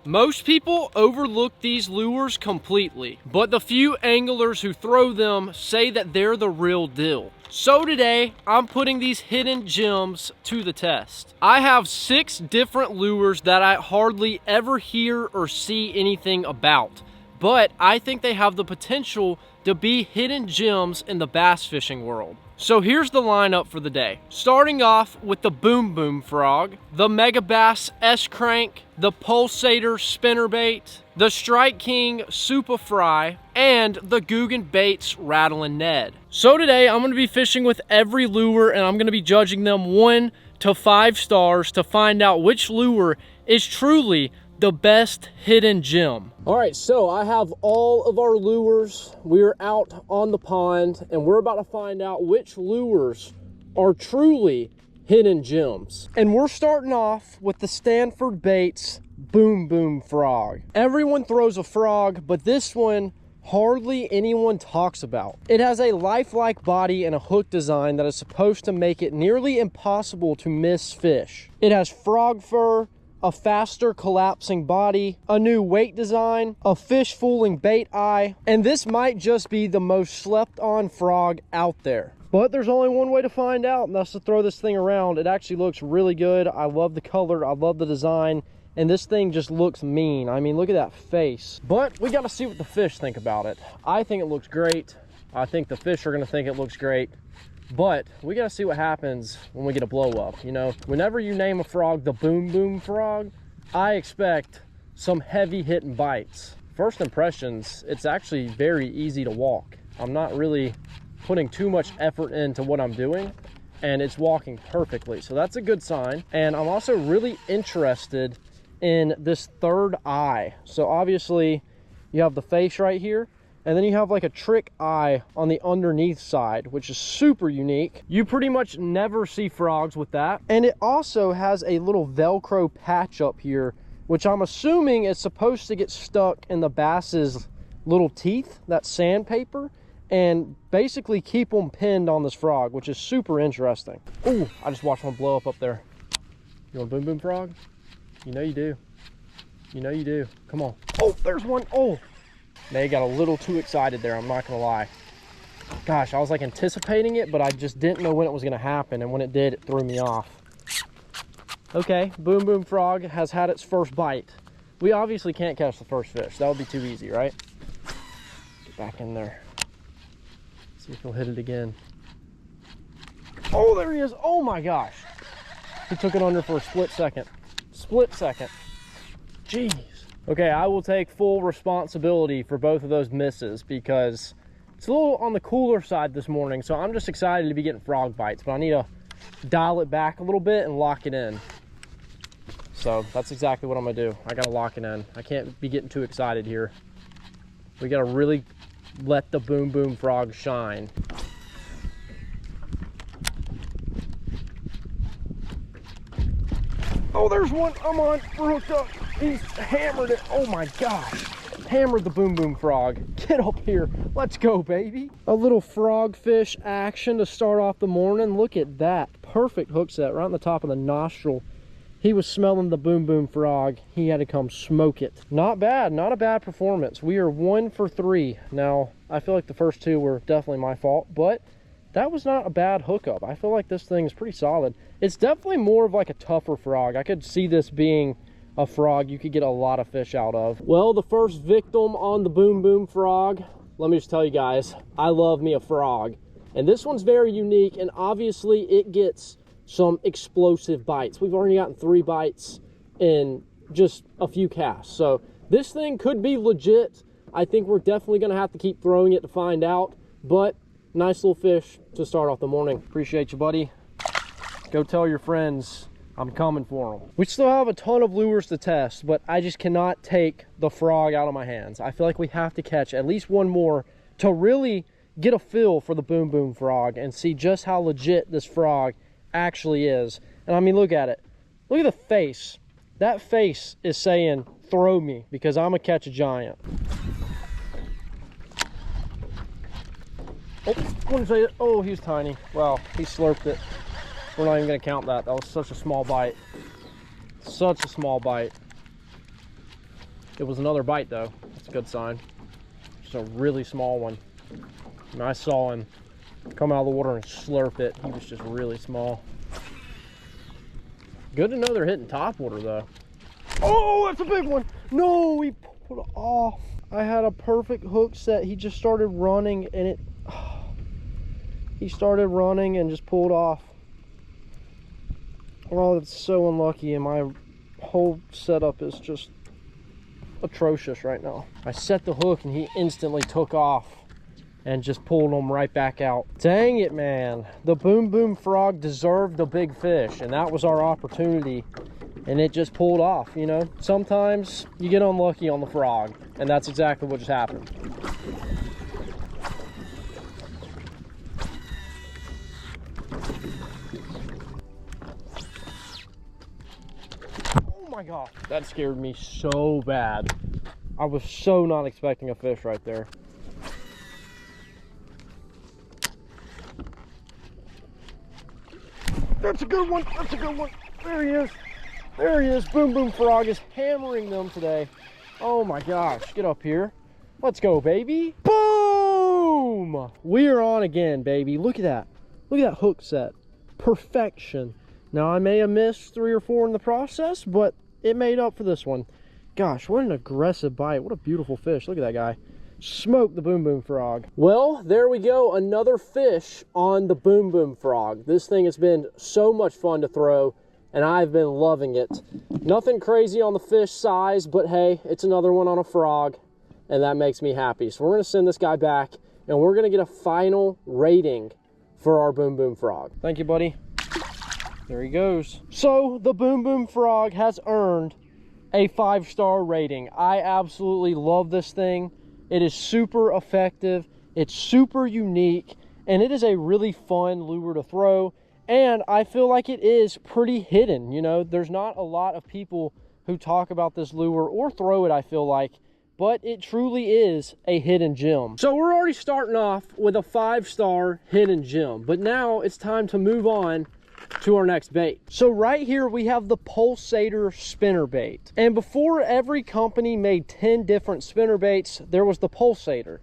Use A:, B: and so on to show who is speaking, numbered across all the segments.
A: Most people overlook these lures completely, but the few anglers who throw them say that they're the real deal. So today, I'm putting these hidden gems to the test. I have 6 different lures that I hardly ever hear or see anything about, but I think they have the potential to be hidden gems in the bass fishing world. So here's the lineup for the day. Starting off with the Boom Boom Frog, the Megabass S-Crank, the Pulsator Spinnerbait, the Strike King Super Fry, and the Googan Baits Rattling Ned. So today I'm going to be fishing with every lure and I'm going to be judging them 1 to 5 stars to find out which lure is truly the best hidden gem. All right, so I have all of our lures. We're out on the pond and we're about to find out which lures are truly hidden gems. And we're starting off with the Stanford Baits Boom Boom Frog. Everyone throws a frog, but this one hardly anyone talks about. It has a lifelike body and a hook design that is supposed to make it nearly impossible to miss fish. It has frog fur, a faster collapsing body, a new weight design, a fish fooling bait eye, and this might just be the most slept on frog out there. But there's only one way to find out, and that's to throw this thing around. It actually looks really good. I love the color, I love the design, and this thing just looks mean. I mean, look at that face. But we gotta see what the fish think about it. I think it looks great. I think the fish are gonna think it looks great. But we gotta see what happens when we get a blow up. You know, whenever you name a frog the Boom Boom Frog, I expect some heavy hitting bites. First impressions, it's actually very easy to walk. I'm not really putting too much effort into what I'm doing and it's walking perfectly. So that's a good sign. And I'm also really interested in this third eye. So obviously you have the face right here, and then you have like a trick eye on the underneath side, which is super unique. You pretty much never see frogs with that. And it also has a little Velcro patch up here, which I'm assuming is supposed to get stuck in the bass's little teeth, that sandpaper, and basically keep them pinned on this frog, which is super interesting. Ooh, I just watched one blow up there. You want a Boom Boom Frog? You know you do. You know you do. Come on. Oh, there's one. Oh. They got a little too excited there, I'm not gonna lie. Gosh, I was like anticipating it, but I just didn't know when it was gonna happen, and when it did, it threw me off. Okay, Boom Boom Frog has had its first bite. We obviously can't catch the first fish. That would be too easy, right? Get back in there. See if he'll hit it again. Oh, there he is. Oh my gosh. He took it under for a split second. Split second. Jeez. Okay, I will take full responsibility for both of those misses because it's a little on the cooler side this morning, so I'm just excited to be getting frog bites, but I need to dial it back a little bit and lock it in. So that's exactly what I'm gonna do. I gotta lock it in. I can't be getting too excited here. We gotta really let the Boom Boom Frog shine. Oh, there's one. I'm on. We're hooked up. He's hammered it. Oh my gosh. Hammered the Boom Boom Frog. Get up here. Let's go, baby. A little frogfish action to start off the morning. Look at that. Perfect hook set right on the top of the nostril. He was smelling the Boom Boom Frog. He had to come smoke it. Not bad. Not a bad performance. We are 1 for 3. Now, I feel like the first 2 were definitely my fault, but that was not a bad hookup. I feel like this thing is pretty solid. It's definitely more of like a tougher frog. I could see this being a frog you could get a lot of fish out of. Well, the first victim on the Boom Boom Frog, let me just tell you guys, I love me a frog. And this one's very unique, and obviously it gets some explosive bites. We've already gotten 3 bites in just a few casts. So this thing could be legit. I think we're definitely gonna have to keep throwing it to find out, but nice little fish to start off the morning. Appreciate you, buddy. Go tell your friends I'm coming for them. We still have a ton of lures to test, but I just cannot take the frog out of my hands. I feel like we have to catch at least one more to really get a feel for the Boom Boom Frog and see just how legit this frog actually is. And I mean, look at it. Look at the face. That face is saying, throw me, because I'm gonna catch a giant. Oh, what did I say? Oh, he's tiny. Wow, he slurped it. We're not even gonna count that. That was such a small bite. Such a small bite. It was another bite though. That's a good sign. Just a really small one. And I saw him come out of the water and slurp it. He was just really small. Good to know they're hitting topwater though. Oh, that's a big one. No, he pulled it off. I had a perfect hook set. He just started running and it, he started running and just pulled off. Oh, that's so unlucky, and my whole setup is just atrocious right now. I set the hook and he instantly took off and just pulled him right back out. Dang it, man. The Boom Boom Frog deserved a big fish, and that was our opportunity, and it just pulled off, you know? Sometimes you get unlucky on the frog, and that's exactly what just happened. Oh my gosh, that scared me so bad. I was so not expecting a fish right there. That's a good one. That's a good one. There he is. There he is. Boom Boom Frog is hammering them today. Oh my gosh. Get up here. Let's go, baby. Boom! We are on again, baby. Look at that. Look at that hook set. Perfection. Now, I may have missed 3 or 4 in the process, but it made up for this one. Gosh, what an aggressive bite. What a beautiful fish. Look at that guy. Smoked the Boom Boom Frog. Well, there we go. Another fish on the Boom Boom Frog. This thing has been so much fun to throw, and I've been loving it. Nothing crazy on the fish size, but hey, it's another one on a frog, and that makes me happy. So we're going to send this guy back, and we're going to get a final rating for our Boom Boom Frog. Thank you, buddy. There he goes. So the Boom Boom Frog has earned a 5-star rating. I absolutely love this thing. It is super effective, it's super unique, and it is a really fun lure to throw. And I feel like it is pretty hidden. You know, there's not a lot of people who talk about this lure or throw it, I feel like, but it truly is a hidden gem. So we're already starting off with a 5-star hidden gem, but now it's time to move on to our next bait. So right here we have the Pulsator spinnerbait, and before every company made 10 different spinnerbaits, there was the Pulsator.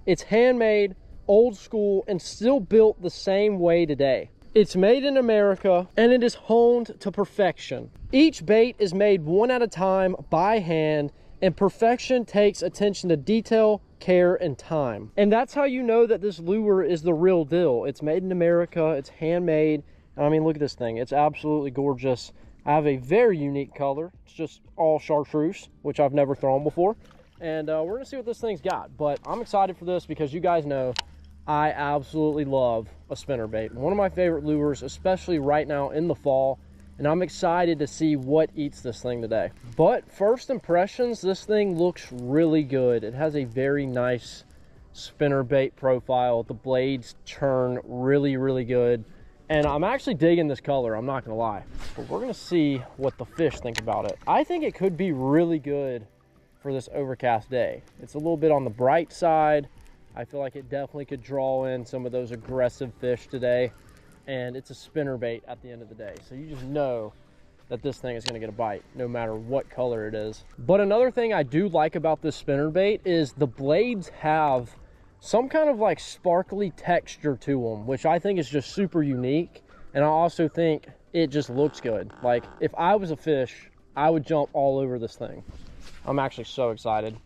A: It's handmade, old school, and still built the same way today. It's made in America, and it is honed to perfection. Each bait is made one at a time by hand, and perfection takes attention to detail, care, and time. And that's how you know that this lure is the real deal. It's made in America, it's handmade. I mean, look at this thing. It's absolutely gorgeous. I have a very unique color. It's just all chartreuse, which I've never thrown before. And we're going to see what this thing's got. But I'm excited for this because you guys know I absolutely love a spinnerbait. One of my favorite lures, especially right now in the fall. And I'm excited to see what eats this thing today. But first impressions, this thing looks really good. It has a very nice spinnerbait profile. The blades turn really, really good. And I'm actually digging this color, I'm not gonna lie. But we're gonna see what the fish think about it. I think it could be really good for this overcast day. It's a little bit on the bright side. I feel like it definitely could draw in some of those aggressive fish today. And it's a spinnerbait at the end of the day. So you just know that this thing is gonna get a bite, no matter what color it is. But another thing I do like about this spinnerbait is the blades have some kind of like sparkly texture to them, which I think is just super unique. And I also think it just looks good. Like if I was a fish, I would jump all over this thing. I'm actually so excited.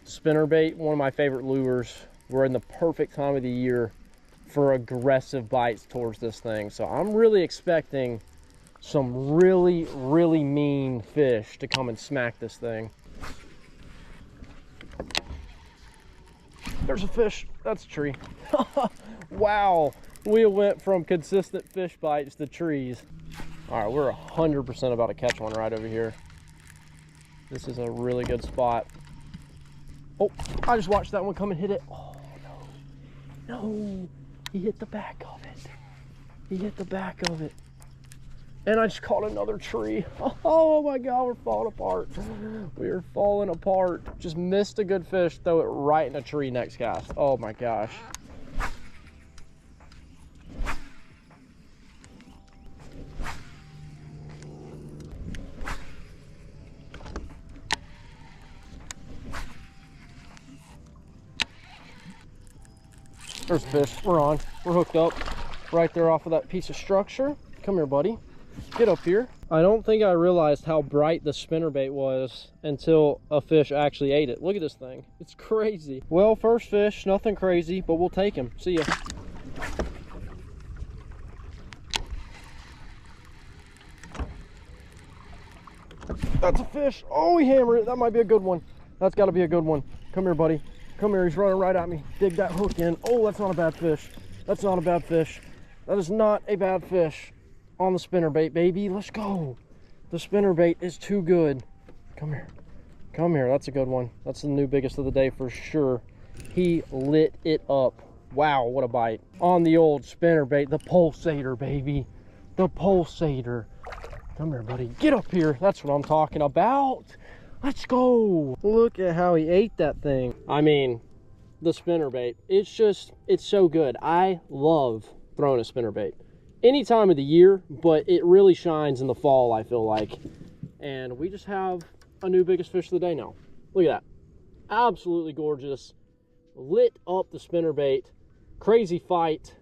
A: Spinnerbait, one of my favorite lures. We're in the perfect time of the year for aggressive bites towards this thing. So I'm really expecting some really, really mean fish to come and smack this thing. There's a fish. That's a tree. Wow. We went from consistent fish bites to trees. All right, we're 100% about to catch one right over here. This is a really good spot. Oh, I just watched that one come and hit it. Oh, no. No. He hit the back of it. He hit the back of it. And I just caught another tree. Oh my God, we're falling apart. We are falling apart. Just missed a good fish, throw it right in a tree next cast. Oh my gosh. There's a fish. We're on. We're hooked up right there off of that piece of structure. Come here, buddy. Get up here. I don't think I realized how bright the spinnerbait was until a fish actually ate it. Look at this thing. It's crazy. Well, first fish, nothing crazy, but we'll take him. See ya. That's a fish. Oh, he hammered it. That might be a good one. That's got to be a good one. Come here, buddy. Come here. He's running right at me. Dig that hook in. Oh, that's not a bad fish. That's not a bad fish. That is not a bad fish. On the spinnerbait, baby. Let's go. The spinnerbait is too good. Come here. Come here. That's a good one. That's the new biggest of the day for sure. He lit it up. Wow, what a bite. On the old spinnerbait, the Pulsator, baby. The Pulsator. Come here, buddy. Get up here. That's what I'm talking about. Let's go. Look at how he ate that thing. I mean, the spinnerbait. It's so good. I love throwing a spinnerbait any time of the year, but it really shines in the fall, I feel like. And we just have a new biggest fish of the day now. Look at that. Absolutely gorgeous. Lit up the spinnerbait. Crazy fight.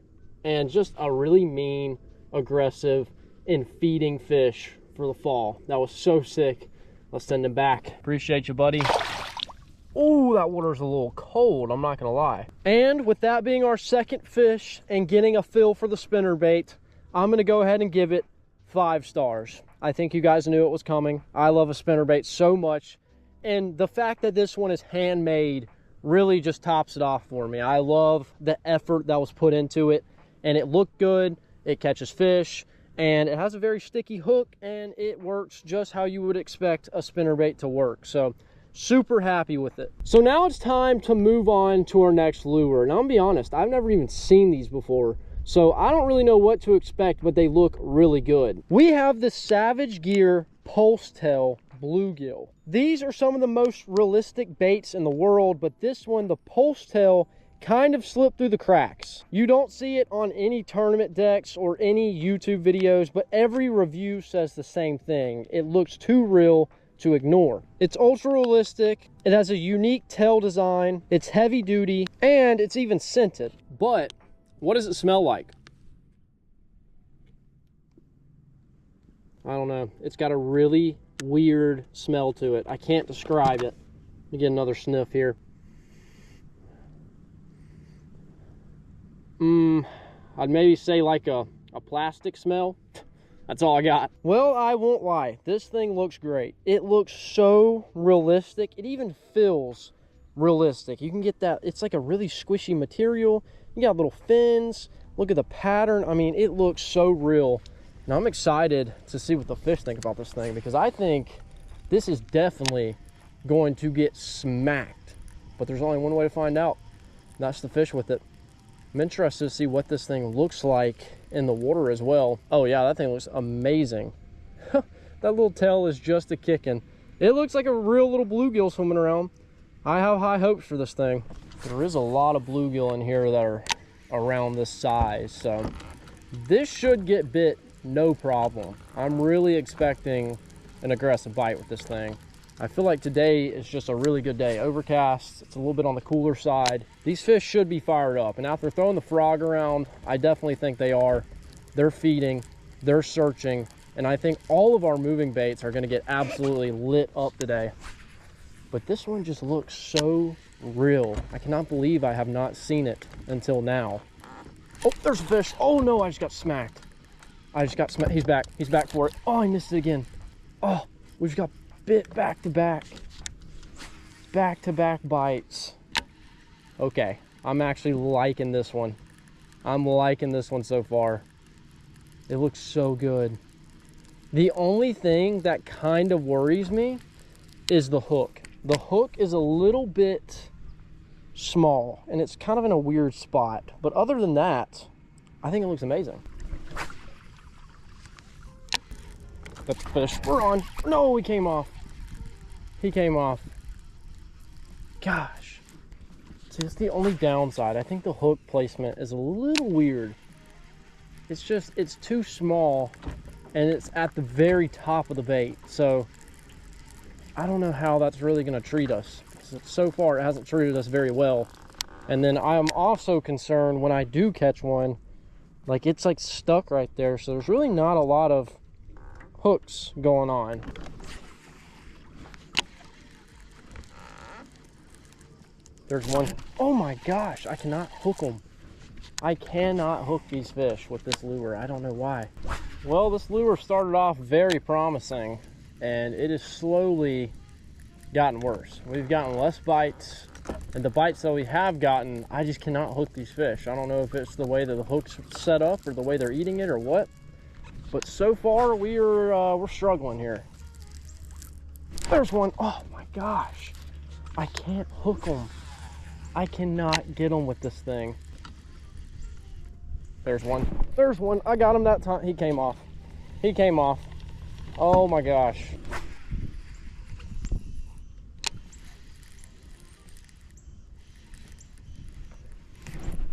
A: And just a really mean, aggressive, and feeding fish for the fall. That was so sick. Let's send him back. Appreciate you, buddy. Oh, that water's a little cold, I'm not gonna lie. And with that being our second fish and getting a feel for the spinnerbait, I'm gonna go ahead and give it 5 stars. I think you guys knew it was coming. I love a spinnerbait so much. And the fact that this one is handmade really just tops it off for me. I love the effort that was put into it, and it looked good. It catches fish, and it has a very sticky hook, and it works just how you would expect a spinnerbait to work. So super happy with it. So now it's time to move on to our next lure. And I'm gonna be honest, I've never even seen these before, so I don't really know what to expect, but they look really good. We have the Savage Gear Pulsator Bluegill. These are some of the most realistic baits in the world, but this one, the Pulsator, kind of slipped through the cracks. You don't see it on any tournament decks or any YouTube videos, but every review says the same thing. It looks too real to ignore. It's ultra realistic. It has a unique tail design. It's heavy duty, and it's even scented. But what does it smell like? I don't know. It's got a really weird smell to it. I can't describe it. Let me get another sniff here. I'd maybe say like a plastic smell. That's all I got. Well, I won't lie. This thing looks great. It looks so realistic. It even feels realistic. You can get that. It's like a really squishy material. You got little fins. Look at the pattern. I mean, it looks so real. Now I'm excited to see what the fish think about this thing, because I think this is definitely going to get smacked. But there's only one way to find out. That's the fish with it. I'm interested to see what this thing looks like in the water as well. Oh yeah, that thing looks amazing. That little tail is just a kicking. It looks like a real little bluegill swimming around. I have high hopes for this thing. There is a lot of bluegill in here that are around this size, so this should get bit no problem. I'm really expecting an aggressive bite with this thing. I feel like today is just a really good day. Overcast, it's a little bit on the cooler side. These fish should be fired up, and after throwing the frog around, I definitely think they are. They're feeding, they're searching, and I think all of our moving baits are gonna get absolutely lit up today. But this one just looks so real. I cannot believe I have not seen it until now. Oh, there's a fish. Oh no, I just got smacked. I just got smacked. He's back. He's back for it. Oh, I missed it again. Oh, we just got bit back to back. Back to back bites. Okay, I'm actually liking this one. I'm liking this one so far. It looks so good. The only thing that kind of worries me is the hook. The hook is a little bit small, and it's kind of in a weird spot. But other than that, I think it looks amazing. That's the fish. We're on. No, he came off. He came off. Gosh. See, that's the only downside. I think the hook placement is a little weird. It's just, it's too small, and it's at the very top of the bait. So I don't know how that's really going to treat us. So far, it hasn't treated us very well. And then I am also concerned when I do catch one, like it's like stuck right there. So there's really not a lot of hooks going on. There's one. Oh my gosh, I cannot hook them. I cannot hook these fish with this lure. I don't know why. Well, this lure started off very promising and it has slowly gotten worse. We've gotten less bites, and the bites that we have gotten, I just cannot hook these fish. I don't know if it's the way that the hook's set up or the way they're eating it or what, but so far we're struggling here. There's one. Oh my gosh, I can't hook them. I cannot get them with this thing. There's one. There's one. I got him that time. He came off. He came off. Oh my gosh.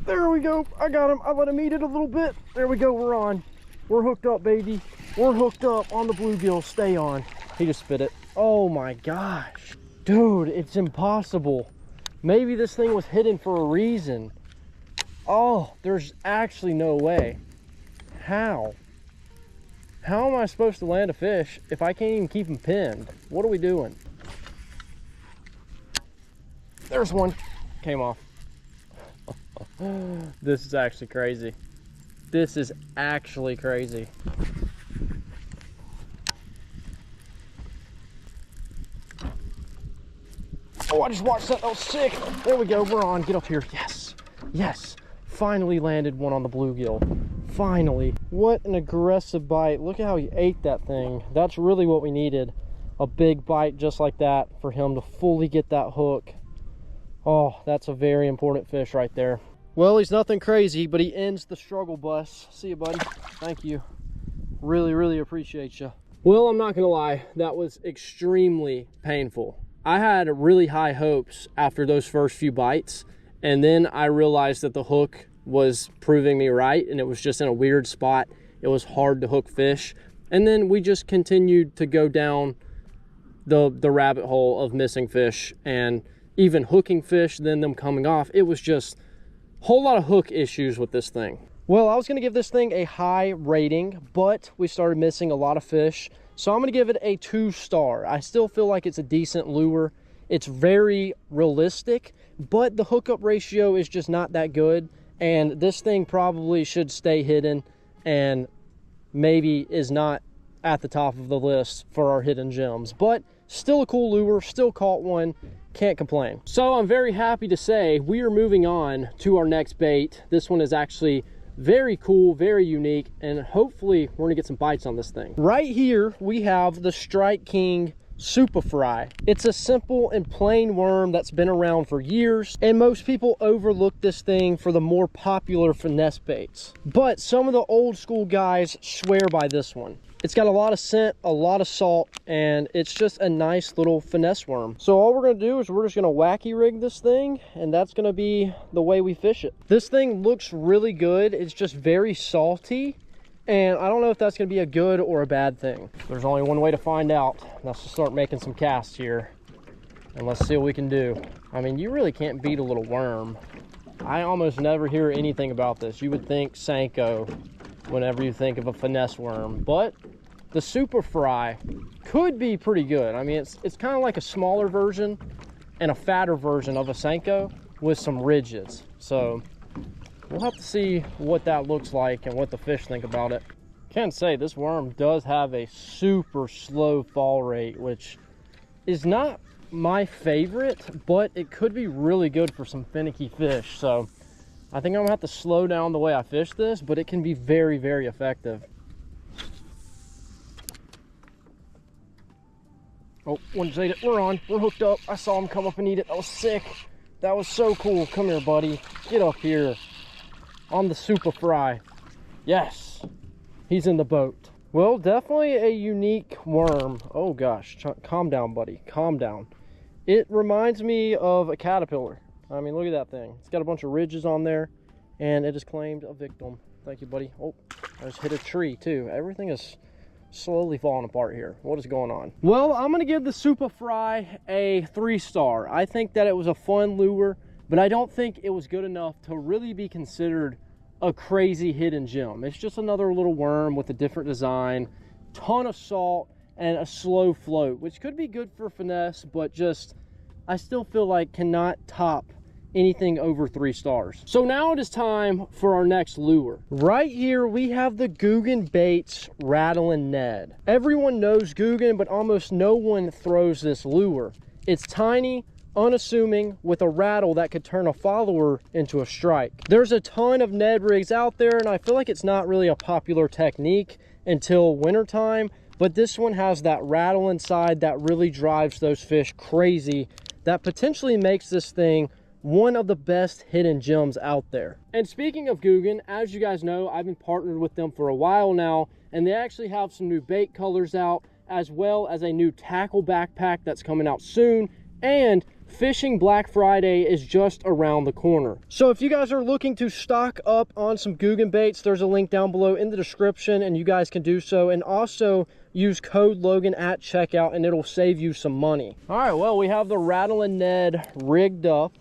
A: There we go. I got him. I let him eat it a little bit. There we go. We're on. We're hooked up, baby. We're hooked up on the bluegill. Stay on. He just spit it. Oh my gosh. Dude, it's impossible. Maybe this thing was hidden for a reason. Oh, there's actually no way. How? How am I supposed to land a fish if I can't even keep him pinned? What are we doing? There's one. Came off. This is actually crazy. This is actually crazy. Oh, I just watched that. That was sick. There we go. We're on. Get up here. Yes. Yes. Finally landed one on the bluegill. Finally. What an aggressive bite. Look at how he ate that thing. That's really what we needed. A big bite just like that for him to fully get that hook. Oh, that's a very important fish right there. Well, he's nothing crazy, but he ends the struggle bus. See you, buddy. Thank you. Really, really appreciate you. Well, I'm not gonna lie, that was extremely painful. I had really high hopes after those first few bites, and then I realized that the hook was proving me right, and it was just in a weird spot. It was hard to hook fish, and then we just continued to go down the rabbit hole of missing fish and even hooking fish, then them coming off. It was just a whole lot of hook issues with this thing. Well, I was going to give this thing a high rating, but we started missing a lot of fish, so I'm going to give it a 2-star. I still feel like it's a decent lure. It's very realistic, but the hookup ratio is just not that good, and this thing probably should stay hidden and maybe is not at the top of the list for our hidden gems. But still a cool lure, still caught one, can't complain. So I'm very happy to say we are moving on to our next bait. This one is actually very cool, very unique, and hopefully we're gonna get some bites on this thing. Right here we have the Strike King Super Fry. It's a simple and plain worm that's been around for years, and most people overlook this thing for the more popular finesse baits. But some of the old school guys swear by this one. It's got a lot of scent, a lot of salt, and it's just a nice little finesse worm. So all we're gonna do is we're just gonna wacky rig this thing, and that's gonna be the way we fish it. This thing looks really good. It's just very salty, and I don't know if that's gonna be a good or a bad thing. There's only one way to find out. Let's just start making some casts here, and let's see what we can do. I mean, you really can't beat a little worm. I almost never hear anything about this. You would think Senko whenever you think of a finesse worm, but the Super Fry could be pretty good. I mean, it's kind of like a smaller version and a fatter version of a Senko with some ridges. So we'll have to see what that looks like and what the fish think about it. Can say this worm does have a super slow fall rate, which is not my favorite, but it could be really good for some finicky fish. So I think I'm gonna have to slow down the way I fish this, but it can be very, very effective. Oh, one just ate it. We're on. We're hooked up. I saw him come up and eat it. That was sick. That was so cool. Come here, buddy. Get up here. On the Super Fry. Yes. He's in the boat. Well, definitely a unique worm. Oh, gosh. Calm down, buddy. Calm down. It reminds me of a caterpillar. I mean, look at that thing. It's got a bunch of ridges on there, and it has claimed a victim. Thank you, buddy. Oh, I just hit a tree, too. Everything is slowly falling apart here. What is going on? Well, I'm going to give the Super Fry a 3-star. I think that it was a fun lure. but I don't think it was good enough to really be considered a crazy hidden gem. It's just another little worm with a different design, ton of salt, and a slow float, which could be good for finesse, but just, I still feel like cannot top anything over 3 stars. So now it is time for our next lure. Right here, we have the Googan Baits Rattling Ned. Everyone knows Googan, but almost no one throws this lure. It's tiny, unassuming, with a rattle that could turn a follower into a strike. There's a ton of Ned rigs out there, and I feel like it's not really a popular technique until wintertime, but this one has that rattle inside that really drives those fish crazy, that potentially makes this thing one of the best hidden gems out there. And speaking of Googan, as you guys know, I've been partnered with them for a while now, and they actually have some new bait colors out, as well as a new tackle backpack that's coming out soon, and Fishing Black Friday is just around the corner. So if you guys are looking to stock up on some Googan baits, there's a link down below in the description, and you guys can do so. And also use code Logan at checkout, and it'll save you some money. All right, well, we have the Rattling Ned rigged up.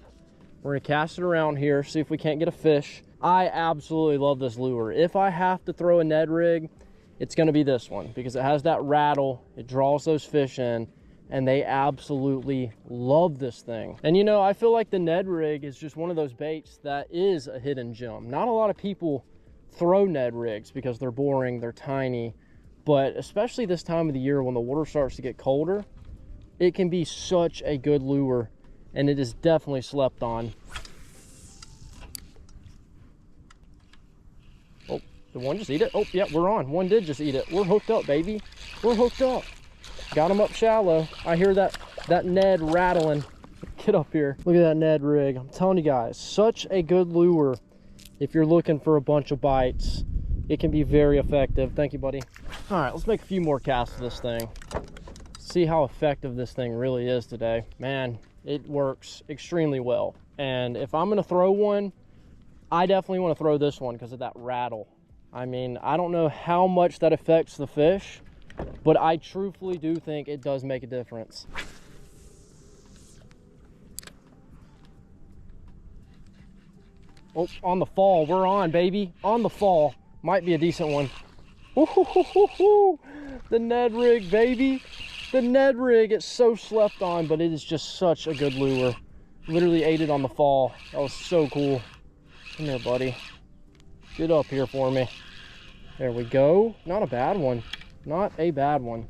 A: We're gonna cast it around here, see if we can't get a fish. I absolutely love this lure. If I have to throw a Ned rig, it's gonna be this one, because it has that rattle, it draws those fish in, and they absolutely love this thing. And you know, I feel like the Ned rig is just one of those baits that is a hidden gem. Not a lot of people throw Ned rigs because they're boring, they're tiny, but especially this time of the year when the water starts to get colder, it can be such a good lure, and it is definitely slept on. Oh, did one just eat it? Oh, yeah, we're on. One did just eat it. We're hooked up, baby. We're hooked up. Got him up shallow. I hear that Ned rattling. Get up here. Look at that Ned rig. I'm telling you guys, such a good lure. If you're looking for a bunch of bites, it can be very effective. Thank you, buddy. All right, let's make a few more casts of this thing. See how effective this thing really is today. Man, it works extremely well. And if I'm gonna throw one, I definitely want to throw this one because of that rattle. I mean, I don't know how much that affects the fish, but I truthfully do think it does make a difference. Oh, on the fall. We're on, baby. On the fall. Might be a decent one. Ooh, the Ned rig, baby. The Ned rig. It's so slept on, but it is just such a good lure. Literally ate it on the fall. That was so cool. Come here, buddy. Get up here for me. There we go. Not a bad one. Not a bad one.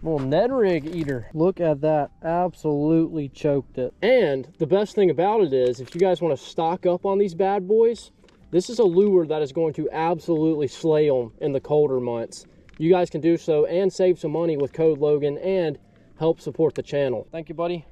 A: Little Ned rig eater. Look at that. Absolutely choked it. And the best thing about it is, if you guys want to stock up on these bad boys, this is a lure that is going to absolutely slay them in the colder months. You guys can do so and save some money with code Logan and help support the channel. Thank you, buddy.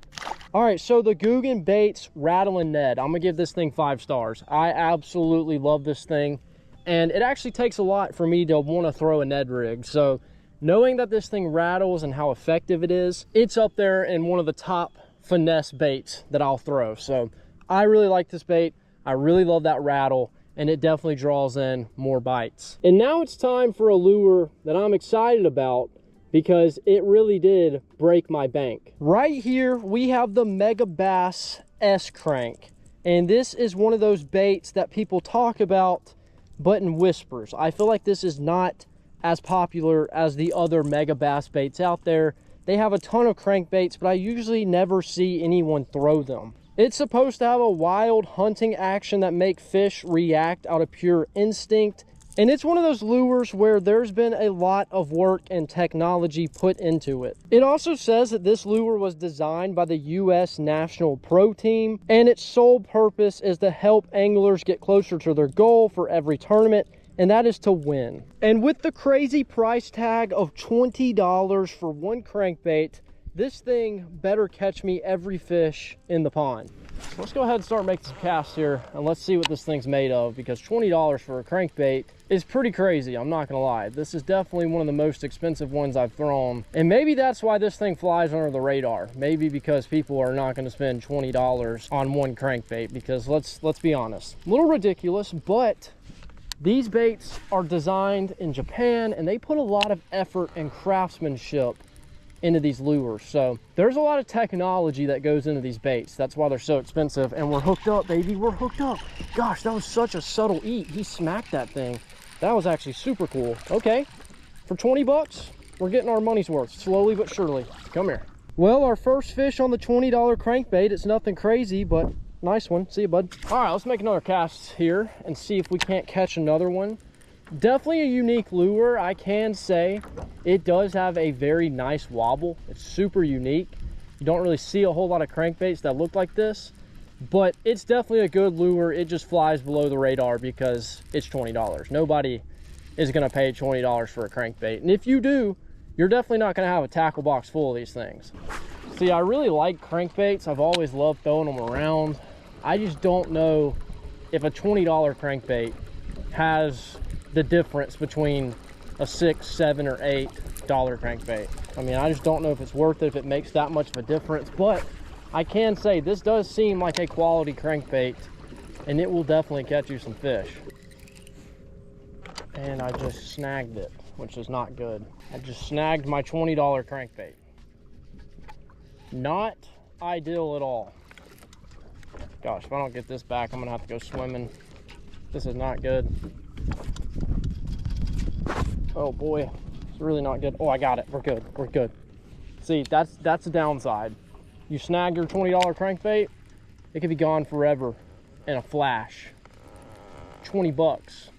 A: All right, so the Googan Baits Rattling Ned. I'm gonna give this thing 5 stars. I absolutely love this thing. And it actually takes a lot for me to want to throw a Ned rig. So knowing that this thing rattles and how effective it is, it's up there in one of the top finesse baits that I'll throw. So I really like this bait. I really love that rattle, and it definitely draws in more bites. And now it's time for a lure that I'm excited about because it really did break my bank. Right here, we have the Mega Bass S-Crank. And this is one of those baits that people talk about, but in whispers. I feel like this is not as popular as the other Mega Bass baits out there. They have a ton of crankbaits, but I usually never see anyone throw them. It's supposed to have a wild hunting action that make fish react out of pure instinct. And it's one of those lures where there's been a lot of work and technology put into it. It also says that this lure was designed by the U.S. National Pro Team, and its sole purpose is to help anglers get closer to their goal for every tournament, and that is to win. And with the crazy price tag of $20 for one crankbait, this thing better catch me every fish in the pond. Let's go ahead and start making some casts here, and let's see what this thing's made of, because $20 for a crankbait is pretty crazy, I'm not gonna lie. This is definitely one of the most expensive ones I've thrown, and maybe that's why this thing flies under the radar. Maybe because people are not gonna spend $20 on one crankbait, because let's be honest, a little ridiculous, but these baits are designed in Japan, and they put a lot of effort and craftsmanship into these lures. So there's a lot of technology that goes into these baits. That's why they're so expensive. And we're hooked up, baby. We're hooked up. Gosh, that was such a subtle eat. He smacked that thing. That was actually super cool. Okay, for 20 bucks, we're getting our money's worth, slowly but surely. Come here. Well, our first fish on the $20 crankbait. It's nothing crazy, but nice one. See you, bud. All right, let's make another cast here and see if we can't catch another one. Definitely a unique lure. I can say it does have a very nice wobble. It's super unique. You don't really see a whole lot of crankbaits that look like this, but it's definitely a good lure. It just flies below the radar because it's $20. Nobody is going to pay $20 for a crankbait. And if you do, you're definitely not going to have a tackle box full of these things. See, I really like crankbaits. I've always loved throwing them around. I just don't know if a $20 crankbait has the difference between a $6, $7, or $8 crankbait. I mean, I just don't know if it's worth it, if it makes that much of a difference, but I can say this does seem like a quality crankbait, and it will definitely catch you some fish. And I just snagged it, which is not good. I just snagged my $20 crankbait. Not ideal at all. Gosh, if I don't get this back, I'm gonna have to go swimming. This is not good. Oh boy, it's really not good. Oh, I got it. We're good. We're good. See, that's the downside. You snag your $20 crankbait, it could be gone forever in a flash. 20 bucks.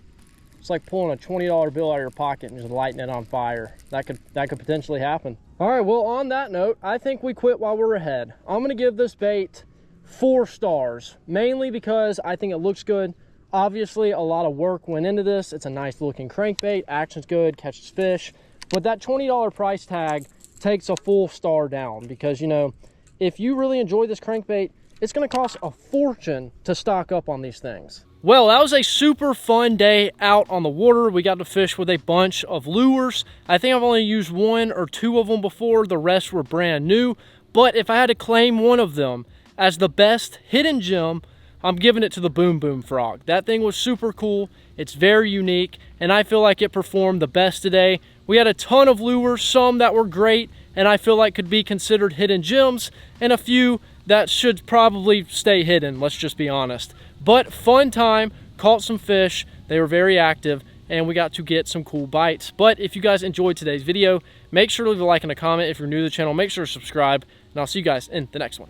A: It's like pulling a $20 bill out of your pocket and just lighting it on fire. That could potentially happen. All right, well, on that note, I think we quit while we're ahead. I'm gonna give this bait 4 stars, mainly because I think it looks good. Obviously, a lot of work went into this. It's a nice looking crankbait, action's good, catches fish, but that $20 price tag takes a full star down because, you know, if you really enjoy this crankbait, it's gonna cost a fortune to stock up on these things. Well, that was a super fun day out on the water. We got to fish with a bunch of lures. I think I've only used 1 or 2 of them before. The rest were brand new. But if I had to claim one of them as the best hidden gem, I'm giving it to the Boom Boom Frog. That thing was super cool. It's very unique, and I feel like it performed the best today. We had a ton of lures, some that were great, and I feel like could be considered hidden gems, and a few that should probably stay hidden, let's just be honest. But fun time, caught some fish, they were very active, and we got to get some cool bites. But if you guys enjoyed today's video, make sure to leave a like and a comment. If you're new to the channel, make sure to subscribe, and I'll see you guys in the next one.